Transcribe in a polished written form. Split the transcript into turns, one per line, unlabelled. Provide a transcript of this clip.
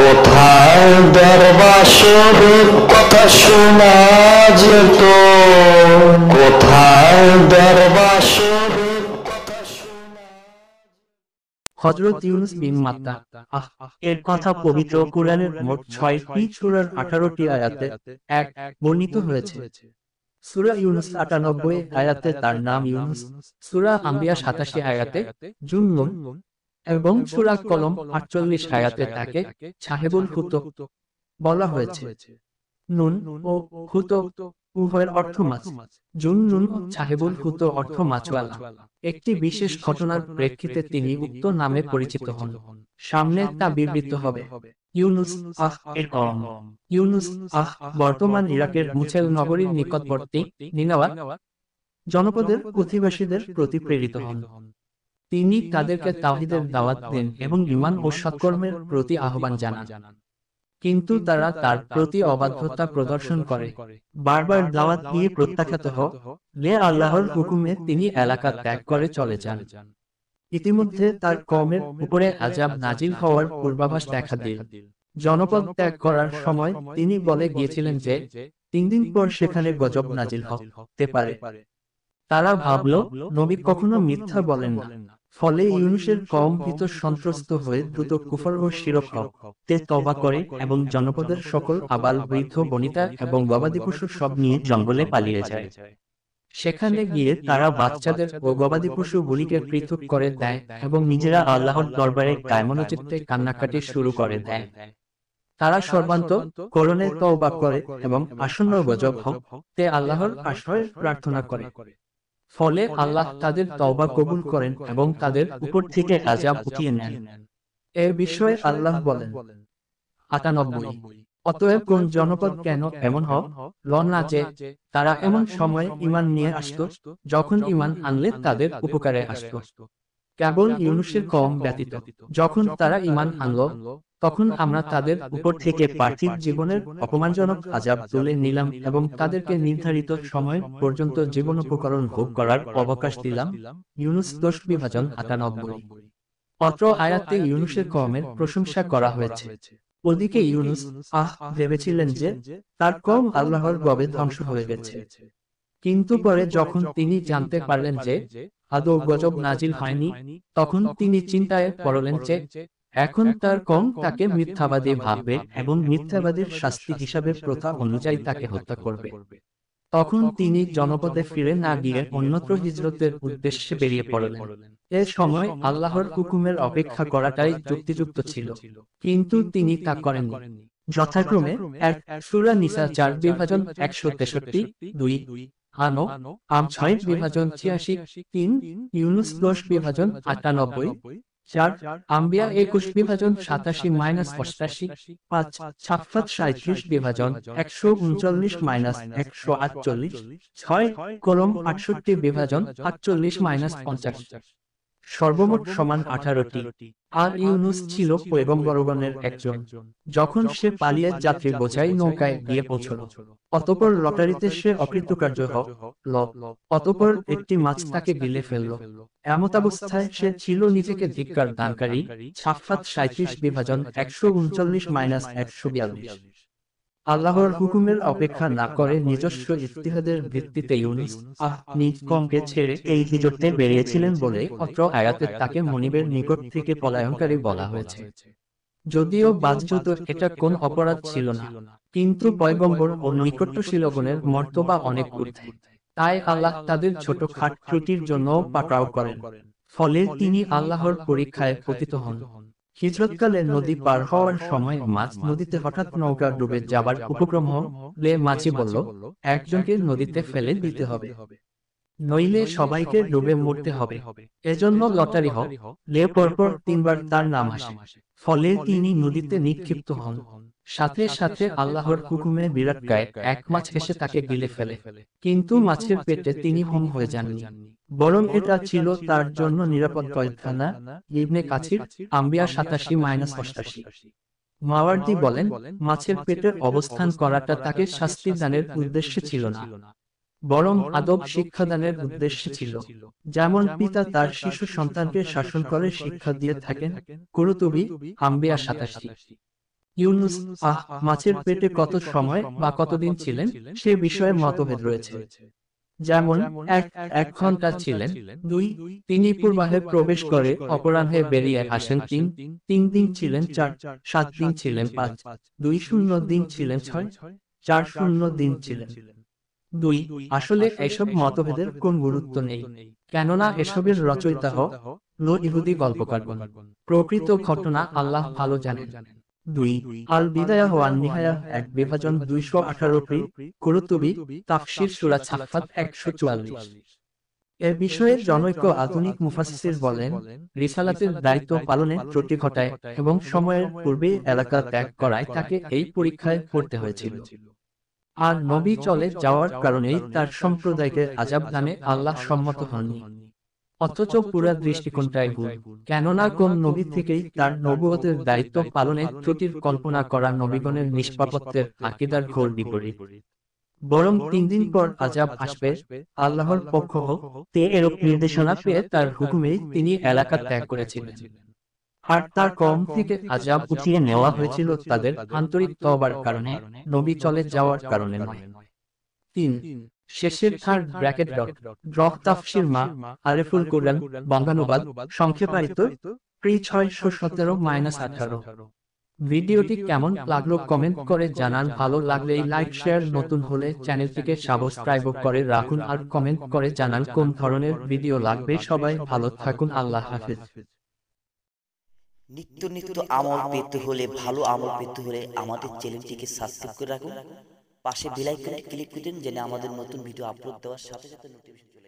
কোথায় দরবাসরের কথা শোনা যেত, কোথায় দরবাসরের কথা শোনা।
হযরত ইউনূস বিন মাত্তা এর কথা পবিত্র কুরআনের মোট ৬টি সূরার ১৮টি আয়াতে এক বর্ণিত হয়েছে। সূরা ইউনূস ৯৮ আয়াতে তার নাম ইউনূস, সূরা আম্বিয়া ৮৭ আয়াতে জুন্নুন এবং সূরা কলম ৪৮ আয়াতে তাকে সাহেবুল হুত বলা হয়েছে। নুন ও হুত উভয়ের অর্থ মাছ। জুন্নুন ও সাহেবুল হুত অর্থ মাছওয়ালা। একটি বিশেষ ঘটনার প্রেক্ষিতে তিনি উক্ত নামে পরিচিত হন। সামনে তা বিবৃত হবে। ইউনূস এর কওম। ইউনূস বর্তমান ইরাকের মুছেল নগরীর নিকটবর্তী নিনাওয়া জনপদের অধিবাসীদের প্রতি প্রেরিত হন। তিনি তাদেরকে তাওহীদের দাওয়াত দেন এবং ঈমান ও সৎকর্মের প্রতি আহ্বান জানান। কিন্তু তারা তার প্রতি অবাধ্যতা প্রদর্শন করে। বারবার দাওয়াত দিয়ে প্রত্যাখ্যাত হলে আল্লাহর হুকুমে তিনি এলাকা ত্যাগ করে চলে যান। ইতিমধ্যে তার কওমের উপরে আযাব নাজিল হওয়ার পূর্বাভাস দেখা দিল। জনপদ ত্যাগ করার সময় তিনি বলে গিয়েছিলেন যে ৩ দিন পর সেখানে গজব নাজিল হতে পারে। তারা ভাবল, নবী কখনো মিথ্যা বলেন না। ফলে ইউনূসের কওম ভীত সন্ত্রস্ত হয়ে দ্রুত কুফর ও শিরক তে তওবা করে এবং জনপদের সকল আবাল বৃদ্ধ বনিতা এবং গবাদি পশু সব নিয়ে জঙ্গলে পালিয়ে যায়। সেখানে গিয়ে তারা বাচ্চাদের ও গবাদি পশুগুলিকে পৃথক করে দেয় এবং নিজেরা আল্লাহর দরবারে কায়মনোচিত্তে কান্নাকাটি শুরু করে দেয়। তারা সর্বান্তঃকরণে তওবা করে এবং আসন্ন গজব তে আল্লাহর আশ্রয় প্রার্থনা করে। ফলে আল্লাহ তাদের তওবা কবুল করেন এবং তাদের উপর থেকে আযাব উঠিয়ে নেন। এ বিষয়ে আল্লাহ বলেন ৯৮ অতএব কোন জনপদ কেন এমন হল না যে তারা এমন সময় ঈমান নিয়ে আসত যখন ঈমান আনলে তাদের উপকারে আসত। কেবল ইউনূসের কওম ব্যতীত যখন তারা ঈমান আনল তখন আমরা তাদের উপর থেকে পার্থিব জীবনের অপমানজনক আযাব তুলে নিলাম এবং তাদেরকে নির্ধারিত সময় পর্যন্ত জীবনোপকরণ ভোগ করার অবকাশ দিলাম। ইউনূস ১০:৯৮। অত্র আয়াতে ইউনূসের কওমের প্রশংসা করা হয়েছে। ওদিকে ইউনূস ভেবেছিলেন যে তার কওম আল্লাহর গজবে ধ্বংস হয়ে গেছে। কিন্তু পরে যখন তিনি জানতে পারলেন যে আদৌ গজব নাজিল হয়নি, তখন তিনি চিন্তায় পড়লেন যে এখন তার কওম তাকে মিথ্যাবাদী ভাববে এবং মিথ্যাবাদীর শাস্তি হিসাবে প্রথা অনুযায়ী তাকে হত্যা করবে। তখন তিনি জনপদে ফিরে না গিয়ে অন্যত্র হিজরতের উদ্দেশ্যে বেরিয়ে পড়লেন। এ সময় আল্লাহর হুকুমের অপেক্ষা করাটাই যুক্তিযুক্ত ছিল, কিন্তু তিনি তা করেননি। যথাক্রমে ১ সূরা নিসা ৪:১৬৩, ২ আম ৬:৮৬, ৩ ইউনূস ১০:৯৮, ৪ আম্বিয়া ২১:৮৭-৮৮, ৫ সাফফাত ৩৭:১39-১৪৮, ৬ কলম ৬৮:৪৮-৫০। সর্বমোট সমান ১৮টি। আর ইউনূস ছিল পয়গম্বরগণের একজন। যখন সে পালিয়ে যাত্রী বোঝাই নৌকায় গিয়ে পৌঁছল, অতঃপর লটারিতে সে অকৃতকার্য হল। অতঃপর একটি মাছ তাকে গিলে ফেলল। এমতাবস্থায় সে ছিল নিজেকে ধিক্কার দানকারী। সাফফাত ৩৭:১39-১৪২। আল্লাহর হুকুমের অপেক্ষা না করে নিজস্ব ইজতিহাদের ভিত্তিতে ইউনূস নিজ কওমকে ছেড়ে এই হিজরতে বেরিয়েছিলেন বলে অত্র আয়াতে তাকে মনিবের নিকট থেকে পলায়নকারী বলা হয়েছে। যদিও বাহ্যত এটা কোন অপরাধ ছিল না, কিন্তু পয়গম্বর ও নৈকট্যশীলগণের মর্তবা অনেক ঊর্ধ্বে। তাই আল্লাহ তাদের ছোটখাট ত্রুটির জন্য পাকড়াও করেন। ফলে তিনি আল্লাহর পরীক্ষায় পতিত হন। হিজরতকালে নদী পার হওয়ার সময় মাঝ নদীতে হঠাৎ নৌকা ডুবে যাবার উপক্রম হলে মাঝি বলল, একজনকে নদীতে ফেলে দিতে হবে, নইলে সবাইকে ডুবে মরতে হবে। এজন্য লটারি হলে পরপর ৩ বার তার নাম আসে। ফলে তিনি নদীতে নিক্ষিপ্ত হন। সাথে সাথে আল্লাহর হুকুমে বিরাটকায় এক মাছ এসে তাকে গিলে ফেলে। কিন্তু মাছের পেটে তিনি হোম হয়ে যাননি, বরং এটা ছিল তার জন্য নিরাপদ কয়েদখানা। ইবনে কাছির, আম্বিয়া ৮৭:৮৮। মাওয়ার্দী বলেন, মাছের পেটে অবস্থান করাটা তাকে শাস্তি দানের উদ্দেশ্যে ছিল না, বরং আদব শিক্ষাদানের উদ্দেশ্যে ছিল। যেমন পিতা তার শিশু সন্তানকে শাসন করে শিক্ষা দিয়ে থাকেন। কুরতুবী, আম্বিয়া ৮৭। ইউনুস মাছের পেটে কত সময় বা কতদিন ছিলেন সে বিষয়ে মতভেদ রয়েছে। যেমন এক 1 ঘন্টা ছিলেন, 2 তিনি পূর্বাহে প্রবেশ করে অপরাহ্নে বেরিয়ে আসেন, 3 দিন ছিলেন, 4 7 দিন ছিলেন, 5 2 দিন ছিলেন, 6 4 দিন ছিলেন। 2 আসলে এসব মতভেদের কোন গুরুত্ব নেই, কেননা এসবের রচয়িতা ইহুদি গল্পকারগণ। প্রকৃত ঘটনা আল্লাহ ভালো জানেন। 2 আল বিদায়া ওয়ান নিহায়া 1 বিভাজন 218 পৃ কুরতুবী তাফসীর সূরা সাফফাত 144। এ বিষয়ে জনৈক আধুনিক মুফাসসির বলেন, রিসালাতের দায়িত্ব পালনে ত্রুটি ঘটায় এবং সময়ের পূর্বে এলাকা ত্যাগ করায় তাকে এই পরীক্ষায় পড়তে হয়েছিল। আর নবী চলে যাওয়ার কারণেই তার সম্প্রদায়কে আযাব দানে আল্লাহ সম্মত হননি। অথচ পুরা দৃষ্টিকোণটাই ভুল, কেননা কোন নবী থেকেই তার নবুয়তের দায়িত্ব পালনে ত্রুটির কল্পনা করা নবীগণের নিষ্পাপত্বের আকীদার ঘোর বিপরীত। বরং 3 দিন পর আযাব আসবে আল্লাহর পক্ষ হতে এরূপ নির্দেশনা পেয়ে তার হুকুমেই তিনি এলাকা ত্যাগ করেছিলেন। আর তার কওম থেকে আযাব উঠিয়ে নেওয়া হয়েছিল তাদের আন্তরিক তওবার কারণে, নবী চলে যাওয়ার কারণে নয়। 3 শেষের থার্ড ব্র্যাকেট ডট তাফসীর আরেফুল কোরআন বঙ্গানুবাদ সংক্ষেপায়িত প্রি 617-18। ভিডিওটি কেমন লাগলো কমেন্ট করে জানান, ভালো লাগলেই লাইক শেয়ার, নতুন হলে চ্যানেলটিকে সাবস্ক্রাইব করে রাখুন আর কমেন্ট করে জানান কোন ধরনের ভিডিও লাগবে। সবাই ভালো থাকুন, আল্লাহ হাফেজ।
নিত্য নিত্য আমল পেতে হলে, ভালো আমল পেতে হলে আমাদের চ্যানেলটিকে সাবস্ক্রাইব করে রাখুন, পাশে বেল আইকনে ক্লিক করে দিন যেন আমাদের নতুন ভিডিও আপলোড দেওয়ার সাথে সাথে নোটিফিকেশন চলে আসে।